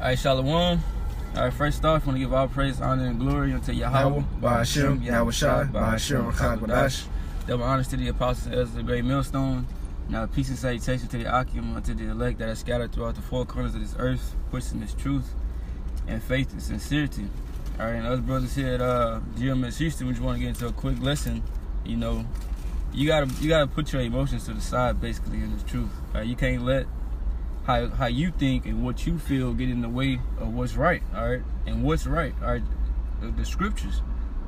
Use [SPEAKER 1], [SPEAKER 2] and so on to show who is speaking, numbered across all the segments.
[SPEAKER 1] Alright, Shalom. Alright, first off, I want to give all praise, honor, and glory unto Yahweh,
[SPEAKER 2] Ba'ashem, Yahushai, Ba'ashem, Chagwadash.
[SPEAKER 1] Double honors to the apostles as the great millstone. Now, peace and salutation to the Akim, unto the elect that are scattered throughout the four corners of this earth, pushing this truth and faith and sincerity. Alright, and us brothers here at GMS Houston, we just want to get into a quick lesson. You know, you gotta put your emotions to the side, basically, in this truth. Alright, you can't let how you think and what you feel get in the way of what's right. Alright, and what's right, alright, the scriptures.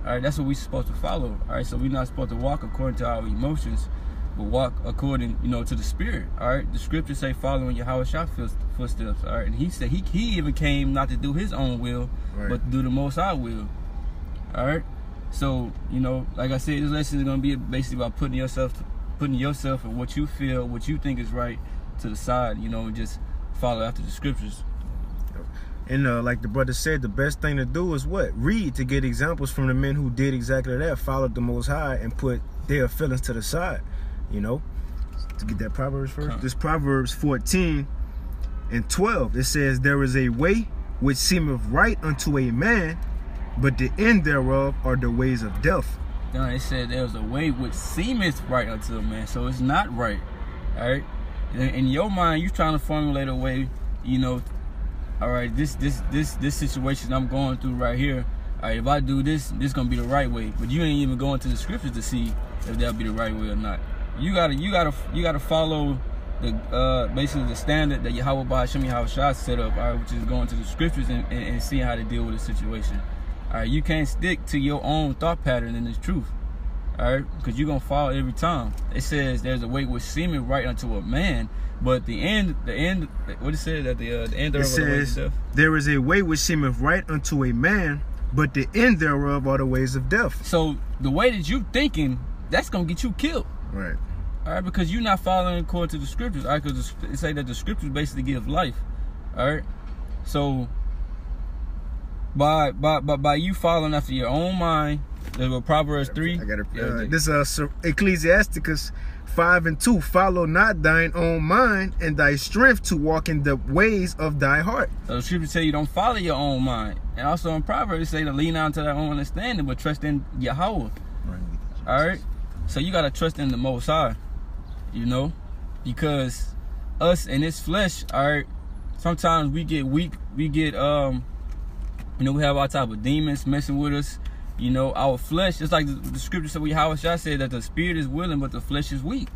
[SPEAKER 1] Alright, that's what we're supposed to follow. Alright, so we're not supposed to walk according to our emotions, but walk according, to the spirit. Alright, the scriptures say following Yahushua footsteps. Alright, and he said he even came not to do his own will, right, but to do the Most High will. Alright, so like I said, this lesson is gonna be basically about putting yourself and what you feel, what you think is right, to the side, and just follow after the scriptures.
[SPEAKER 2] And like the brother said, the best thing to do is what? Read, to get examples from the men who did exactly that, followed the Most High and put their feelings to the side. To get that Proverbs first. This Proverbs 14:12. It says, "There is a way which seemeth right unto a man, but the end thereof are the ways of death."
[SPEAKER 1] It said there's a way which seemeth right unto a man, so it's not right. Alright? In your mind, you're trying to formulate a way, all right, this situation I'm going through right here, all right, if I do this gonna be the right way. But you ain't even going to the scriptures to see if that'll be the right way or not. You gotta follow the basically the standard that Yahweh Ba'ashem Yahushua set up, all right, which is going to the scriptures and seeing how to deal with the situation. All right, you can't stick to your own thought pattern in this truth. All right, because you're gonna fall every time. It says there's a way which seemeth right unto a man, but the end. What it says at the end thereof? It says
[SPEAKER 2] there is a way which seemeth right unto a man, but the end thereof are the ways of death.
[SPEAKER 1] So the way that you thinking, that's gonna get you killed.
[SPEAKER 2] Right.
[SPEAKER 1] All right, because you're not following according to the scriptures. All right, because it say that the scriptures basically give life. All right, so by you following after your own mind. There's what Proverbs 3.
[SPEAKER 2] This Ecclesiasticus 5:2. "Follow not thine own mind, and thy strength to walk in the ways of thy heart."
[SPEAKER 1] So the scripture say you don't follow your own mind. And also in Proverbs it say to lean on to thy own understanding, but trust in Yahweh. Alright? So you gotta trust in the Most High. Because us in this flesh, alright, sometimes we get weak, we get we have all type of demons messing with us. Our flesh, just like the scripture said, Yahushua said that the spirit is willing, but the flesh is weak.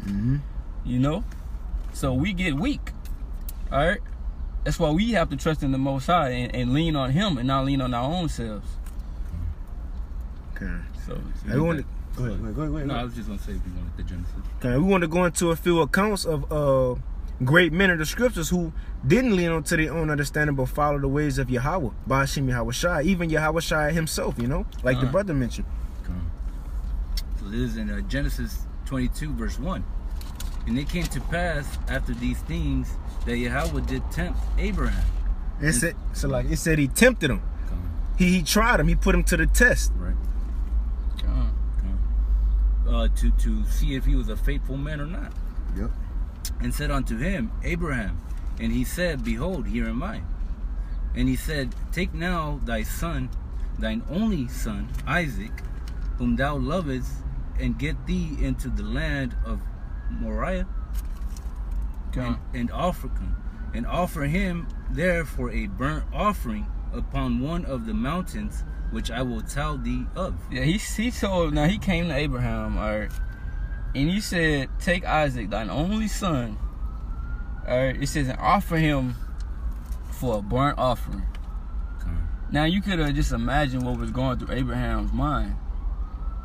[SPEAKER 1] So we get weak. All right, that's why we have to trust in the Most High and lean on Him and not lean on our own selves.
[SPEAKER 2] Okay.
[SPEAKER 1] So
[SPEAKER 2] go ahead.
[SPEAKER 1] No, I was just gonna say if you wanted the Genesis.
[SPEAKER 2] Okay, we want to go into a few accounts of great men of the scriptures who didn't lean on to their own understanding but follow the ways of Yahweh, Ba'ashem Yahushai, even Yahushai himself, like the brother mentioned.
[SPEAKER 3] So this is in Genesis 22 verse 1. "And it came to pass after these things that Yahweh did tempt Abraham."
[SPEAKER 2] It said he tempted him. He tried him. He put him to the test.
[SPEAKER 3] Right. To see if he was a faithful man or not.
[SPEAKER 2] Yep.
[SPEAKER 3] "And said unto him, Abraham, and he said, Behold, here am I. And he said, Take now thy son, thine only son, Isaac, whom thou lovest, and get thee into the land of Moriah, and offer him there for a burnt offering upon one of the mountains which I will tell thee of."
[SPEAKER 1] Yeah, he came to Abraham, all right, and he said, "Take Isaac, thine only son." All right, it says, "And offer him for a burnt offering." Now you could have just imagined what was going through Abraham's mind.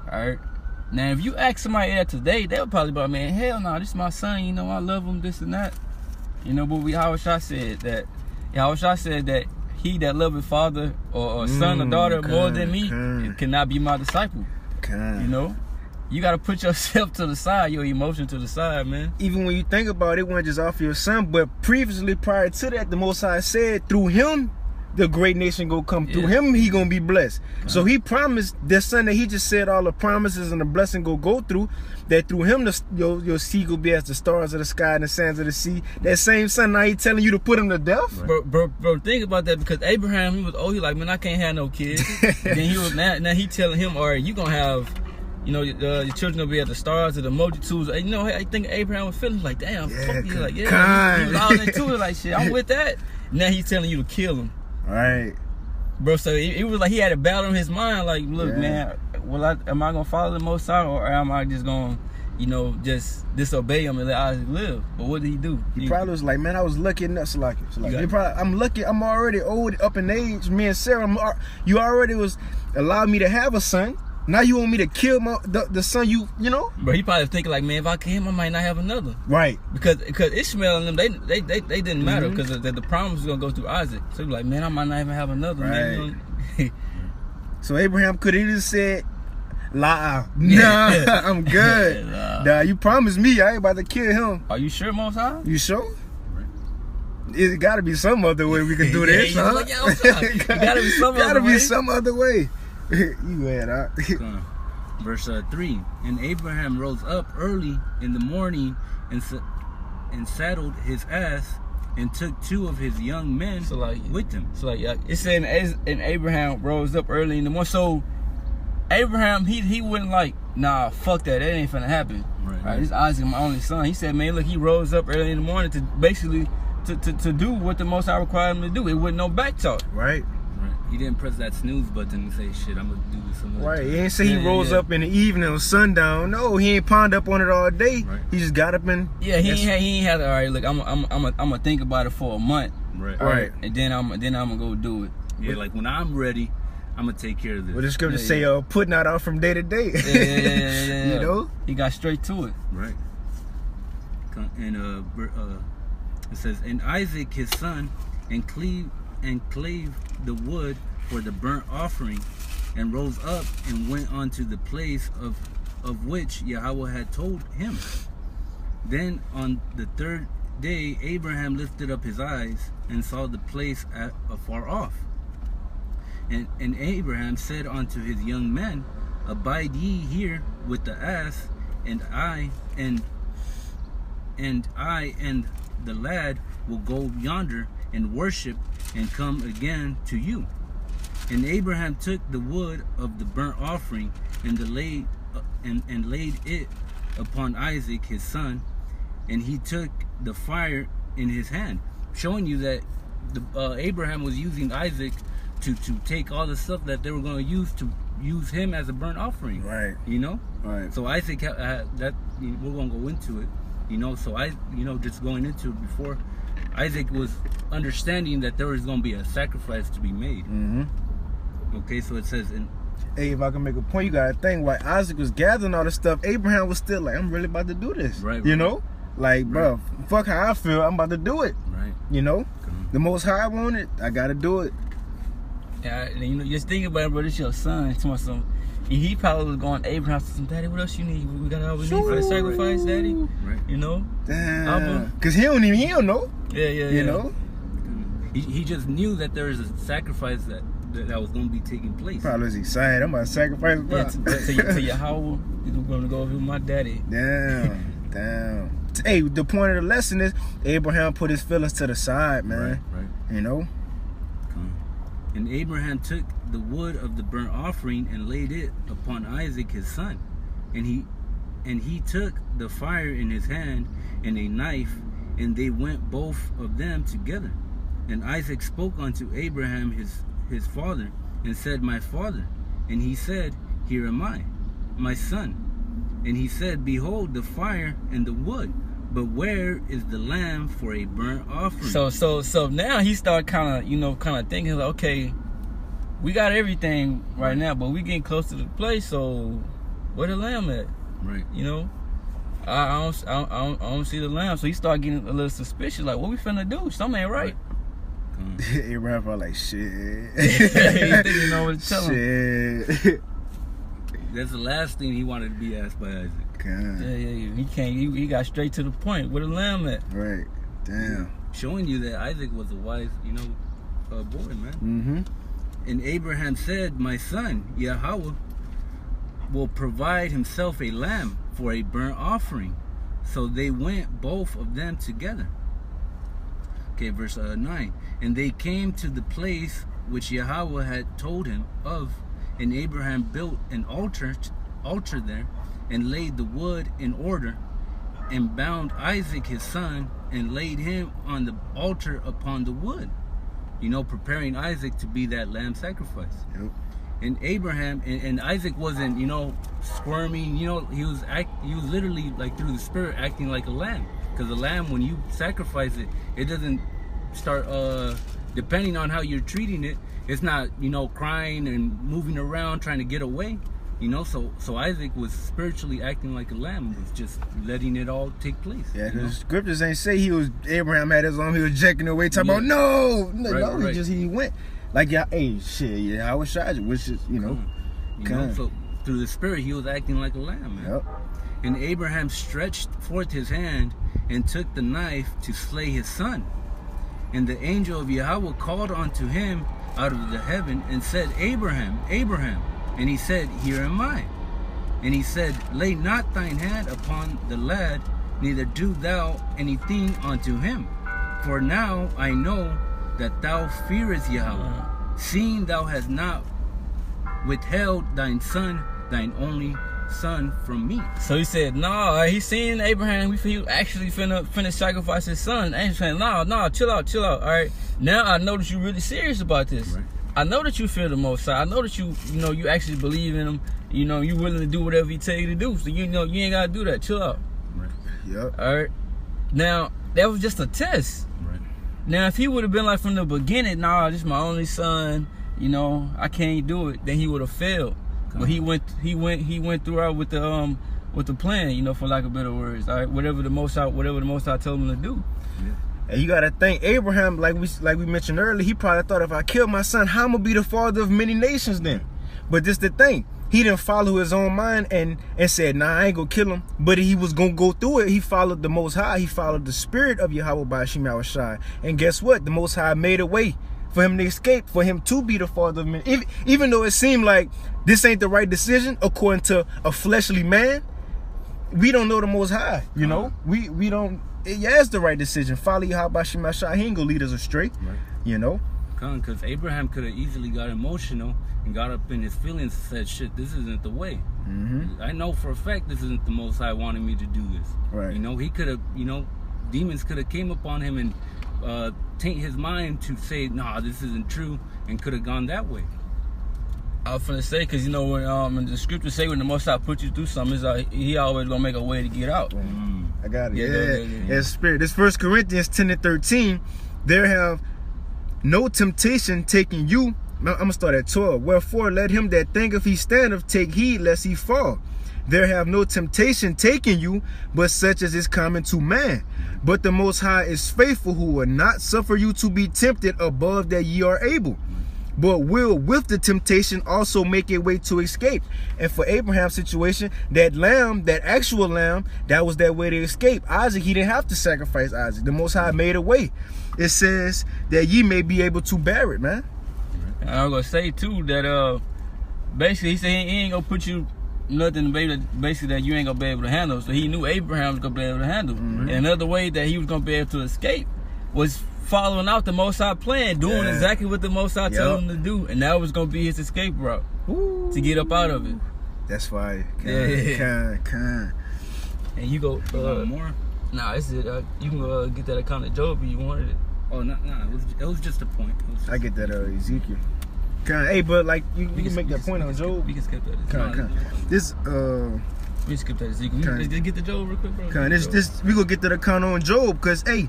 [SPEAKER 1] All right. Now if you ask somebody that today, they would probably be like, "Man, hell no, this is my son. I love him, this and that." But Yahushua said that he that loveth father or son or daughter more than me cannot be my disciple. You got to put yourself to the side, your emotion to the side, man.
[SPEAKER 2] Even when you think about it, it wasn't just off your son, but previously, prior to that, the Most High said through him the great nation gonna come through
[SPEAKER 1] Yeah.
[SPEAKER 2] him. He gonna be blessed. So he promised the son that he just said all the promises and the blessing go through. That through him your seed will be as the stars of the sky and the sands of the sea. That same son now he telling you to put him to death.
[SPEAKER 1] Bro, think about that, because Abraham, he was old. He like, man, I can't have no kids. Then he was now he telling him, all right, you gonna have, you know, your children will be at the stars of the multitudes. You know, I think Abraham was feeling like, damn,
[SPEAKER 2] Yeah,
[SPEAKER 1] fuck you, like, yeah,
[SPEAKER 2] kind.
[SPEAKER 1] he was all into it, like, shit, I'm with that. Now he's telling you to kill him,
[SPEAKER 2] Right.
[SPEAKER 1] bro. So it was like he had a battle in his mind, like, look,
[SPEAKER 2] Yeah.
[SPEAKER 1] man, am I gonna follow the Most High, or am I just gonna, you know, just disobey him and let Isaac live? But what did he do?
[SPEAKER 2] He probably was like, man, I was lucky enough. So like,
[SPEAKER 1] You
[SPEAKER 2] I'm lucky. I'm already old, up in age. Me and Sarah, you already was allowed me to have a son. Now you want me to kill the son you know?
[SPEAKER 1] But he probably thinking like, man, if I kill him, I might not have another.
[SPEAKER 2] Right.
[SPEAKER 1] Because Ishmael and them, they didn't matter, because the promise was gonna go through Isaac. So he was like, man, I might not even have another.
[SPEAKER 2] Right.
[SPEAKER 1] Man,
[SPEAKER 2] So Abraham could have just said, nah, I'm good. Nah, you promised me I ain't about to kill him.
[SPEAKER 1] Are you sure, Most High?
[SPEAKER 2] You sure? It gotta be some other way we can do this,
[SPEAKER 1] Yeah,
[SPEAKER 2] huh?
[SPEAKER 1] like, yeah, I'm sorry. It gotta be some other way.
[SPEAKER 2] some other way. You go ahead, huh?
[SPEAKER 3] Verse 3. And Abraham rose up early in the morning and saddled his ass and took 2 of his young men
[SPEAKER 1] So like
[SPEAKER 3] with him.
[SPEAKER 1] So like it's saying, and Abraham rose up early in the morning. So Abraham, he wouldn't like, nah, fuck that ain't finna happen.
[SPEAKER 3] Right.
[SPEAKER 1] This Isaac, my only son. He said, man, look, he rose up early in the morning to basically to do what the Most High required him to do. It wasn't no back talk.
[SPEAKER 2] Right.
[SPEAKER 3] He didn't press that snooze button and say, shit, I'm gonna do this some other
[SPEAKER 2] Right.
[SPEAKER 3] time.
[SPEAKER 2] He ain't say he
[SPEAKER 1] Yeah,
[SPEAKER 2] rose
[SPEAKER 1] yeah.
[SPEAKER 2] up in the evening or sundown. No, he ain't pond up on it all day.
[SPEAKER 3] Right.
[SPEAKER 2] He just got up and
[SPEAKER 1] Yeah, he ain't had. All right, look, I'm gonna think about it for a month.
[SPEAKER 3] Right.
[SPEAKER 1] All
[SPEAKER 2] Right.
[SPEAKER 1] and then I'm gonna go do it.
[SPEAKER 3] Yeah, like when I'm ready, I'm gonna take care of this.
[SPEAKER 2] What the scripture
[SPEAKER 1] Yeah,
[SPEAKER 2] say, putting that out from day to day.
[SPEAKER 1] Yeah.
[SPEAKER 2] You know?
[SPEAKER 1] He got straight to it.
[SPEAKER 3] Right. And it says, and Isaac his son, and clave the wood for the burnt offering, and rose up and went unto the place of which Yahweh had told him. Then on the 3rd day Abraham lifted up his eyes and saw the place afar off. And Abraham said unto his young men, abide ye here with the ass, and I and the lad will go yonder and worship and come again to you. And Abraham took the wood of the burnt offering and laid it upon Isaac his son, and he took the fire in his hand, showing you that Abraham was using Isaac to take all the stuff that they were going to use him as a burnt offering.
[SPEAKER 2] Right.
[SPEAKER 3] You know.
[SPEAKER 2] Right.
[SPEAKER 3] So Isaac, that we're gonna go into it, you know. So just going into it before, Isaac was understanding that there was gonna be a sacrifice to be made.
[SPEAKER 2] Mm-hmm.
[SPEAKER 3] Okay, so it says, and
[SPEAKER 2] Hey, if I can make a point, you gotta think while Isaac was gathering all this stuff, Abraham was still like, I'm really about to do this.
[SPEAKER 3] Right,
[SPEAKER 2] You
[SPEAKER 3] right.
[SPEAKER 2] know? Like, bro, fuck how I feel, I'm about to do it.
[SPEAKER 3] right,
[SPEAKER 2] You know? The Most High want it, I gotta do it.
[SPEAKER 1] Yeah, and you know, just think about it, bro. This your son. He probably was going to Abraham to some, daddy, what else you need? We got all we need for the sacrifice, daddy.
[SPEAKER 3] right.
[SPEAKER 1] You know?
[SPEAKER 2] Damn. Cause he don't know.
[SPEAKER 1] Yeah.
[SPEAKER 2] You know?
[SPEAKER 3] He just knew that there was a sacrifice that was going to be taking place.
[SPEAKER 2] Probably was excited. I'm about to sacrifice.
[SPEAKER 1] Yeah,
[SPEAKER 2] Bro.
[SPEAKER 1] to Yahweh, you're going to go over with my daddy.
[SPEAKER 2] Damn. Hey, the point of the lesson is Abraham put his feelings to the side, man.
[SPEAKER 3] Right.
[SPEAKER 2] You know?
[SPEAKER 3] And Abraham took the wood of the burnt offering and laid it upon Isaac his son, and he took the fire in his hand and a knife, and they went both of them together. And Isaac spoke unto Abraham his father, and said, My father. And he said, Here am I, my son. And he said, Behold the fire and the wood, but where is the lamb for a burnt offering?
[SPEAKER 1] So now he started kind of thinking like, okay, we got everything right now, but we getting close to the place. So where the lamb at?
[SPEAKER 3] Right.
[SPEAKER 1] You know, I don't see the lamb. So he started getting a little suspicious. Like, what we finna do? Something ain't right.
[SPEAKER 2] Abraham probably like, shit.
[SPEAKER 1] He think you know what to tell him.
[SPEAKER 2] Shit.
[SPEAKER 3] That's the last thing he wanted to be asked by Isaac.
[SPEAKER 2] God.
[SPEAKER 1] Yeah. He can't. He got straight to the point. Where the lamb at?
[SPEAKER 2] Right. Damn.
[SPEAKER 3] Showing you that Isaac was a wise, boy, man.
[SPEAKER 2] Mm-hmm.
[SPEAKER 3] And Abraham said, my son, Yahweh will provide himself a lamb for a burnt offering. So they went, both of them together. Okay, verse 9. And they came to the place which Yahweh had told him of, and Abraham built an altar there, and laid the wood in order, and bound Isaac his son, and laid him on the altar upon the wood. You know, preparing Isaac to be that lamb sacrifice.
[SPEAKER 2] Yep.
[SPEAKER 3] And Abraham and Isaac wasn't, you know, squirming. You know, he was literally, like, through the spirit, acting like a lamb. Because a lamb, when you sacrifice it, it doesn't start depending on how you're treating it. It's not, you know, crying and moving around trying to get away. You know, so Isaac was spiritually acting like a lamb, was just letting it all take place.
[SPEAKER 2] Yeah, the scriptures ain't say Abraham had his arm, he was jacking away, talking about right. He went. Like, I was shy, which is, you know.
[SPEAKER 3] So through the spirit, he was acting like a lamb, man.
[SPEAKER 2] Yep.
[SPEAKER 3] And Abraham stretched forth his hand and took the knife to slay his son. And the angel of Yahweh called unto him out of the heaven and said, Abraham, Abraham. And he said, Here am I. And he said, Lay not thine hand upon the lad, neither do thou anything unto him. For now I know that thou fearest Yahweh, seeing thou hast not withheld thine son, thine only son, from me.
[SPEAKER 1] So he said, nah, he seen Abraham, he actually finna sacrifice his son. And he's saying, nah, chill out, all right? Now I know that you're really serious about this. Right. I know that you fear the Most High. I know that you actually believe in him. You know, you willing to do whatever he tell you to do. So you know, you ain't gotta do that. Chill out.
[SPEAKER 2] Right. Yep.
[SPEAKER 1] All right. Now, that was just a test.
[SPEAKER 2] Right.
[SPEAKER 1] Now, if he would have been like from the beginning, nah, this is my only son, you know, I can't do it, then he would have failed. But he went throughout with the plan, you know, for lack of better words. All right, whatever the Most High told him to do.
[SPEAKER 2] Yeah. And you gotta think, Abraham, like we mentioned earlier, he probably thought, if I kill my son, how I'm gonna be the father of many nations then? But this the thing, he didn't follow his own mind and said, nah, I ain't gonna kill him. But he was gonna go through it. He followed the Most High. He followed the spirit of Yahweh by Hashem Yahushai. And guess what? The Most High made a way for him to escape, for him to be the father of men. Even though it seemed like this ain't the right decision according to a fleshly man, we don't know the Most High, you know? We don't, yeah, it's the right decision. Follow Yahweh by Hashem Yahushai. He ain't gonna lead us astray, right. You know?
[SPEAKER 3] Because Abraham could have easily got emotional and got up in his feelings and said, shit, this isn't the way.
[SPEAKER 2] Mm-hmm.
[SPEAKER 3] I know for a fact this isn't the Most High wanting me to do this.
[SPEAKER 2] Right.
[SPEAKER 3] You know, he could have, you know, demons could have came upon him and taint his mind to say, nah, this isn't true, and could have gone that way.
[SPEAKER 1] I was finna say, because, you know, when the scriptures say when the Most High put you through something, it's like he always gonna make a way to get out.
[SPEAKER 2] I got it.
[SPEAKER 1] Yeah.
[SPEAKER 2] Spirit. This 1 Corinthians 10:13, there have no temptation taking you. I'm gonna start at 12. Wherefore let him that thinketh he standeth take heed lest he fall. There have no temptation taken you, but such as is common to man. But the Most High is faithful, who will not suffer you to be tempted above that ye are able, but will with the temptation also make a way to escape. And for Abraham's situation, that lamb, that actual lamb, that was that way to escape. Isaac, he didn't have to sacrifice Isaac. The Most High made a way. It says that ye may be able to bear it, man.
[SPEAKER 1] And I'm gonna say too that basically he said he ain't gonna put you nothing basically that you ain't gonna be able to handle. So he knew Abraham was gonna be able to handle. And another way that he was gonna be able to escape was following out the Most High plan, doing exactly what the Most High told him to do, and that was gonna be his escape route to get up out of it.
[SPEAKER 2] That's fire.
[SPEAKER 1] Kind. And you go
[SPEAKER 3] more.
[SPEAKER 1] Nah, it's it. You can get that account of Job if you wanted it.
[SPEAKER 3] Oh no, it was just a point.
[SPEAKER 2] I get that Ezekiel. Hey, but like you can make that point on Job.
[SPEAKER 1] We can skip that.
[SPEAKER 2] This
[SPEAKER 1] we can skip that Ezekiel. Just get the Job real quick, bro.
[SPEAKER 2] This we gonna get to the account on Job, cause hey,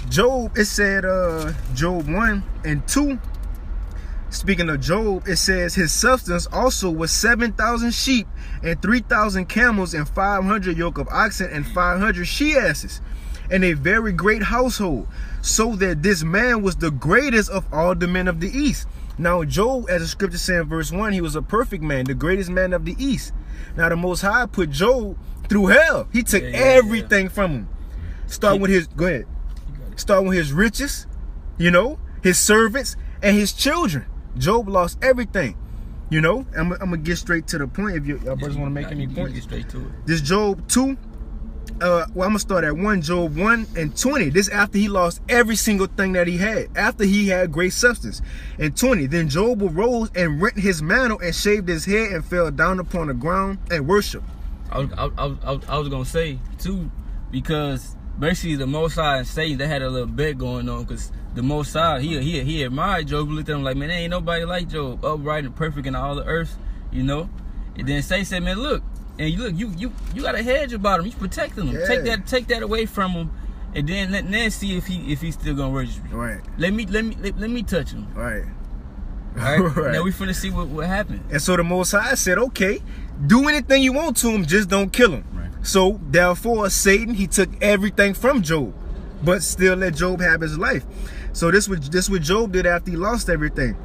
[SPEAKER 2] Job, it said Job 1 and 2. Speaking of Job, it says his substance also was 7,000 sheep and 3,000 camels and 500 yoke of oxen and 500 she-asses, and a very great household, so that this man was the greatest of all the men of the east. Now Job, as the scripture says in verse 1, he was a perfect man, the greatest man of the east. Now the Most High put Job through hell. He took everything from him. Start with his riches, you know, his servants, and his children. Job lost everything. You know, I'm gonna get straight to the point. If y'all brothers want to make any points,
[SPEAKER 1] get straight to it.
[SPEAKER 2] This Job 2. Well, I'm gonna start at 1 Job 1:20. This after he lost every single thing that he had, after he had great substance. And 20, then Job arose and rent his mantle and shaved his head and fell down upon the ground and worshiped.
[SPEAKER 1] I was gonna say too, because basically the Most High and Satan, they had a little bet going on, because the Most High, he admired Job. He looked at him like, man, there ain't nobody like Job, upright and perfect in all the earth, you know. And then Satan said, man, look, and you got a hedge about him. You protecting him.
[SPEAKER 2] Yeah.
[SPEAKER 1] Take that away from him, and then see if he's still gonna worship you.
[SPEAKER 2] Right.
[SPEAKER 1] Let me touch him.
[SPEAKER 2] Right.
[SPEAKER 1] All right.
[SPEAKER 2] Right.
[SPEAKER 1] Now we finna see what happened.
[SPEAKER 2] And so the Most High said, okay, do anything you want to him, just don't kill him.
[SPEAKER 3] Right.
[SPEAKER 2] So therefore, Satan, he took everything from Job, but still let Job have his life. So this what Job did after he lost everything.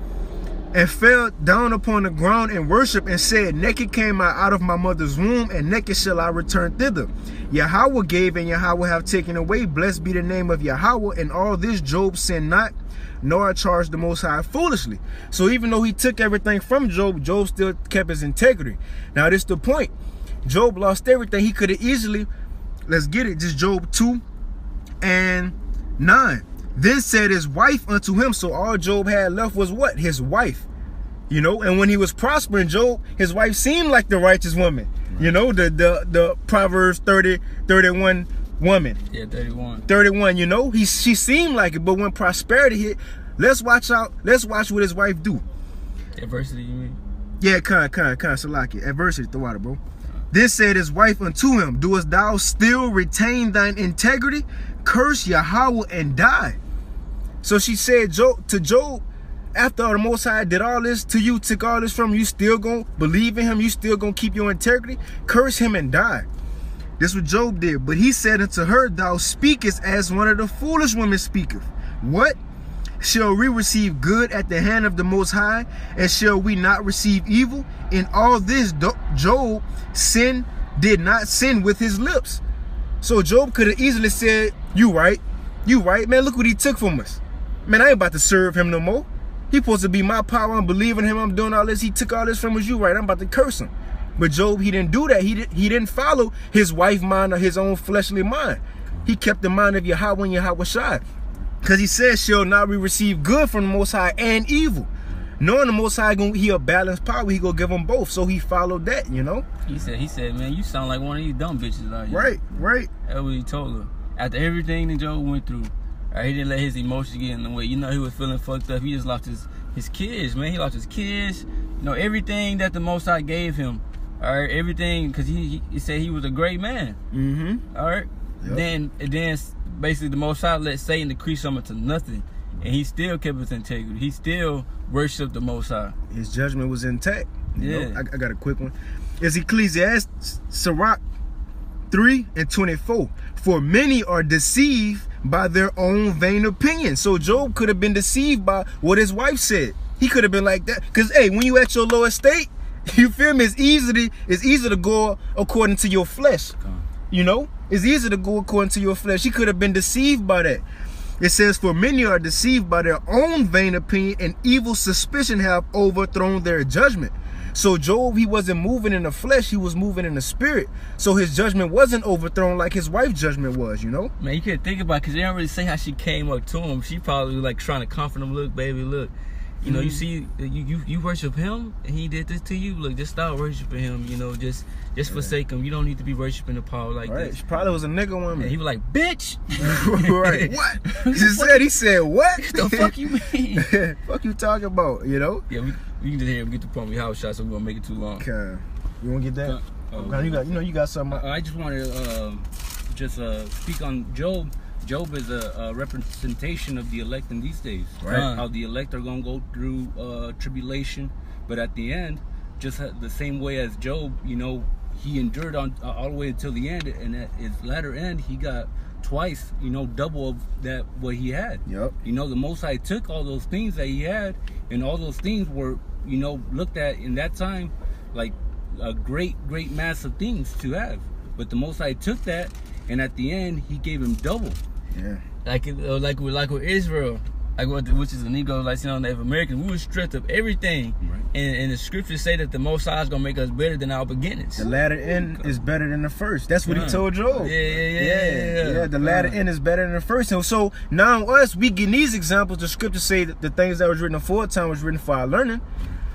[SPEAKER 2] And fell down upon the ground and worshiped and said, naked came I out of my mother's womb, and naked shall I return thither. Yahweh gave, and Yahweh have taken away. Blessed be the name of Yahweh. And all this Job sinned not, nor charged the Most High foolishly. So even though he took everything from Job, Job still kept his integrity. Now this is the point. Job lost everything. He could have easily, let's get it, just Job 2:9. Then said his wife unto him, so all Job had left was what? His wife. You know, and when he was prospering, Job, his wife seemed like the righteous woman. Right. You know, the Proverbs 30:31 woman.
[SPEAKER 1] Yeah,
[SPEAKER 2] 31, you know, she seemed like it, but when prosperity hit, let's watch what his wife do.
[SPEAKER 1] Adversity, you mean?
[SPEAKER 2] Yeah, Salaki. Adversity, the water, bro. Then said his wife unto him, doest thou still retain thine integrity? Curse Yahweh and die. So she said to Job, after the Most High did all this to you, took all this from you, still gonna believe in him, you still gonna keep your integrity? Curse him and die. This is what Job did. But he said unto her, thou speakest as one of the foolish women speaketh. What? Shall we receive good at the hand of the Most High, and shall we not receive evil? In all this, Job did not sin with his lips. So Job could have easily said, you right, man, look what he took from us. Man, I ain't about to serve him no more. He supposed to be my power. I'm believing him. I'm doing all this. He took all this from us. You right. I'm about to curse him. But Job, he didn't do that. He didn't follow his wife mind or his own fleshly mind. He kept the mind of Yahweh and Yahweh Shai. Because he says, shall not we receive good from the Most High and evil? Knowing the Most High, he a balanced power, he gonna give them both. So he followed that, you know?
[SPEAKER 1] He said, man, you sound like one of these dumb bitches out here.
[SPEAKER 2] Right.
[SPEAKER 1] That's what he told her. After everything that Job went through, he didn't let his emotions get in the way. You know, he was feeling fucked up. He just lost his kids, man. He lost his kids. You know, everything that the Most High gave him. All right, everything, because he said he was a great man.
[SPEAKER 2] Mm-hmm.
[SPEAKER 1] All right. Yep. Then basically the Most High let Satan decrease him into nothing. And he still kept his integrity. He still worshiped the Most High.
[SPEAKER 2] His judgment was intact. You know, I got a quick one. It's Ecclesiastes, Sirach 3:24. For many are deceived by their own vain opinion. So Job could have been deceived by what his wife said. He could have been like that. Because, hey, when you at your lowest state, you feel me? It's easy to go according to your flesh. You know? It's easy to go according to your flesh. He could have been deceived by that. It says, for many are deceived by their own vain opinion, and evil suspicion have overthrown their judgment. So Job, he wasn't moving in the flesh, he was moving in the spirit. So his judgment wasn't overthrown like his wife's judgment was, you know?
[SPEAKER 1] Man, you can't think about it, because they don't really say how she came up to him. She probably was like trying to comfort him. Look, baby, look. You know, you see, you worship him, and he did this to you. Look, just stop worshiping him. You know, just forsake him. You don't need to be worshiping the power like this.
[SPEAKER 2] She probably was a nigga woman.
[SPEAKER 1] And he was like, bitch.
[SPEAKER 2] Right. What? He said, what?
[SPEAKER 1] The fuck you mean?
[SPEAKER 2] Fuck you talking about, you know?
[SPEAKER 1] Yeah, we can just hear him get the point. We house shot, so we're gonna make it too long.
[SPEAKER 2] Okay. You wanna get that? You got something.
[SPEAKER 3] I just want to speak on Job. Job is a representation of the elect in these days.
[SPEAKER 2] Right.
[SPEAKER 3] How the elect are going to go through tribulation, but at the end, just the same way as Job, you know, he endured on all the way until the end, and at his latter end, he got twice, you know, double of that what he had.
[SPEAKER 2] Yep.
[SPEAKER 3] You know, the Most High took all those things that he had, and all those things were, you know, looked at in that time like a great mass of things to have. But the Most High took that, and at the end, he gave him double.
[SPEAKER 2] Yeah.
[SPEAKER 1] Like with Israel, like which is the Negroes, like Native Americans, we were stripped of everything.
[SPEAKER 3] Right.
[SPEAKER 1] And the scriptures say that the Most High is gonna make us better than our beginnings.
[SPEAKER 2] The latter end is better than the first. That's what he told Job.
[SPEAKER 1] Yeah.
[SPEAKER 2] The latter end is better than the first. And so now us, we getting these examples. The scriptures say that the things that was written aforetime was written for our learning.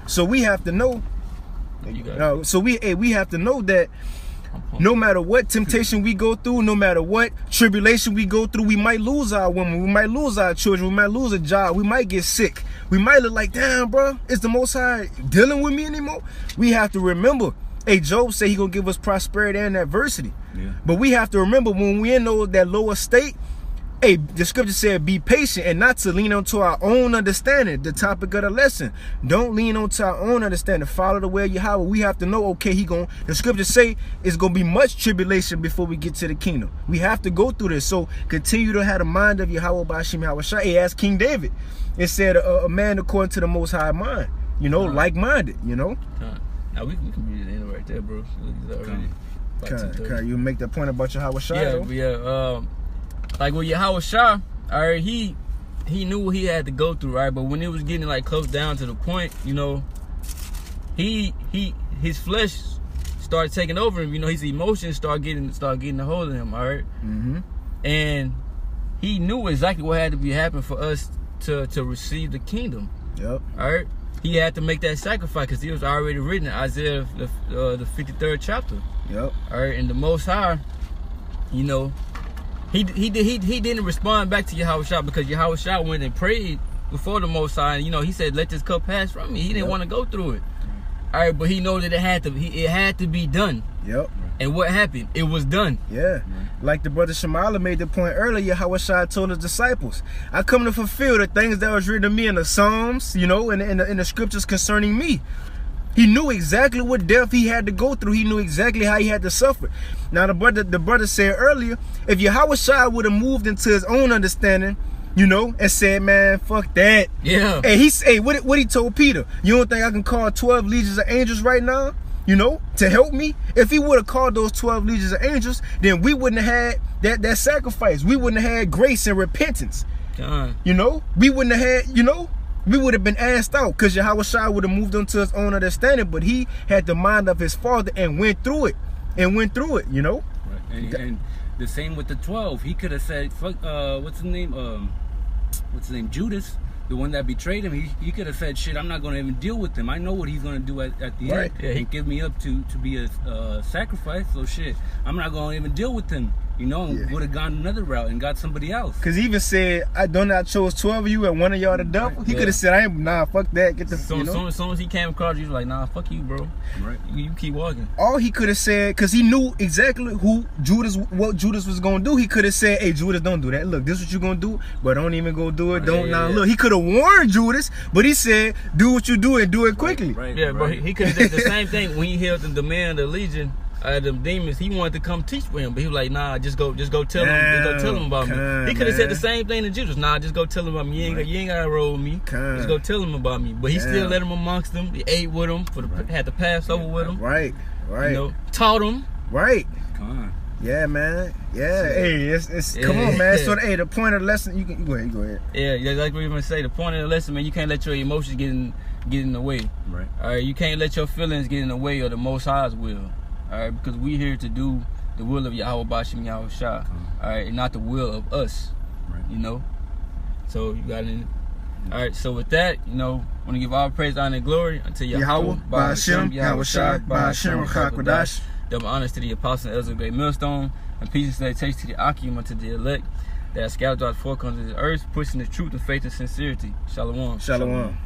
[SPEAKER 2] So we have to know. So we have to know that no matter what temptation we go through, no matter what tribulation we go through, we might lose our women, we might lose our children, we might lose a job, we might get sick, we might look like, damn, bro, is the Most High dealing with me anymore? We have to remember, Job said he gonna give us prosperity and adversity.
[SPEAKER 3] Yeah.
[SPEAKER 2] But we have to remember when we're in that lower state, the scripture said, be patient and not to lean onto our own understanding. The topic of the lesson. Don't lean onto our own understanding. Follow the way of Yahweh. We have to know, okay, the scripture say it's going to be much tribulation before we get to the kingdom. We have to go through this. So continue to have the mind of Yahweh Bashim Yahweh Shai. He asked King David. It said a man according to the Most High mind. Like-minded,
[SPEAKER 1] Now we can read it in right there, bro.
[SPEAKER 2] You make that point about Yahweh Shai?
[SPEAKER 1] Yeah. Like with Yahweh Shai, all right, he knew what he had to go through, right? But when it was getting like close down to the point, his flesh started taking over him. His emotions started getting a hold of him, all right?
[SPEAKER 2] Mm-hmm.
[SPEAKER 1] And he knew exactly what had to be happening for us to receive the kingdom.
[SPEAKER 2] Yep.
[SPEAKER 1] All right. He had to make that sacrifice because it was already written in Isaiah the 53rd chapter.
[SPEAKER 2] Yep.
[SPEAKER 1] All right, and the Most High, He didn't respond back to Yahweh Shai because Yahweh Shai went and prayed before the Most High. And, he said, "Let this cup pass from me." He didn't want to go through it. All right, but he know that it had to be done.
[SPEAKER 2] Yep.
[SPEAKER 1] And what happened? It was done.
[SPEAKER 2] Yeah. Like the brother Shemala made the point earlier, Yahweh Shai told his disciples, "I come to fulfill the things that was written to me in the Psalms, and in the scriptures concerning me." He knew exactly what death he had to go through. He knew exactly how he had to suffer. Now the brother said earlier, if Yahweh Shai would have moved into his own understanding, and said, man, fuck that.
[SPEAKER 1] Yeah.
[SPEAKER 2] And what he told Peter, you don't think I can call 12 legions of angels right now, to help me? If he would have called those 12 legions of angels, then we wouldn't have had that sacrifice. We wouldn't have had grace and repentance.
[SPEAKER 1] God.
[SPEAKER 2] We wouldn't have had, we would have been asked out because Yahweh Shai would have moved into his own understanding, but he had the mind of his father and went through it.
[SPEAKER 3] Right. And the same with the 12. He could have said, fuck, what's his name? Judas, the one that betrayed him. He could have said, shit, I'm not going to even deal with him. I know what he's going to do at the end.
[SPEAKER 1] Yeah,
[SPEAKER 3] and give me up to be a sacrifice. So shit, I'm not going to even deal with him. Would have gone another route and got somebody else.
[SPEAKER 2] Because he even said, I chose 12 of you and one of y'all the devil.
[SPEAKER 3] Right.
[SPEAKER 2] He could have said, fuck that. Get the
[SPEAKER 1] As soon as he came across, he was like, nah, fuck you, bro.
[SPEAKER 3] Right.
[SPEAKER 1] You keep walking.
[SPEAKER 2] All he could have said, because he knew exactly what Judas was going to do. He could have said, hey, Judas, don't do that. Look, this is what you're going to do, but don't even go do it. Look, he could have warned Judas, but he said, do what you do and do it quickly.
[SPEAKER 3] Right.
[SPEAKER 1] Yeah, bro, he could have did the same thing when he healed the man, the legion. Them demons, he wanted to come teach for him, but he was like, nah, just go tell him about me. He could have said the same thing to Judas. Nah, just go tell him about me. You ain't gotta roll with me. Just go tell him about me. But he still let him amongst them. He ate with him, had the Passover with him.
[SPEAKER 2] Right.
[SPEAKER 1] Taught him.
[SPEAKER 2] Right.
[SPEAKER 3] Come on.
[SPEAKER 2] Yeah, man. Yeah. Hey, it's come on, man. So the point of the lesson, you go ahead.
[SPEAKER 1] Yeah, like we even say, the point of the lesson, man, you can't let your emotions get in the way.
[SPEAKER 3] Right.
[SPEAKER 1] All right, you can't let your feelings get in the way of the Most High's will. All right, because we here to do the will of Yahweh Bashim Yahweh Shai. All right, and not the will of us. Right. So you got it. All right, so with that, want to give all praise, honor, and glory unto Yahweh
[SPEAKER 2] Bashim Yahweh Shai Bashim Rachakodash.
[SPEAKER 1] Double honors to the apostle and elders of the great millstone, and peace and salutations to the Akim unto the elect that are scattered throughout the four corners of the earth, pushing the truth and faith and sincerity. Shalom.
[SPEAKER 2] Shalom.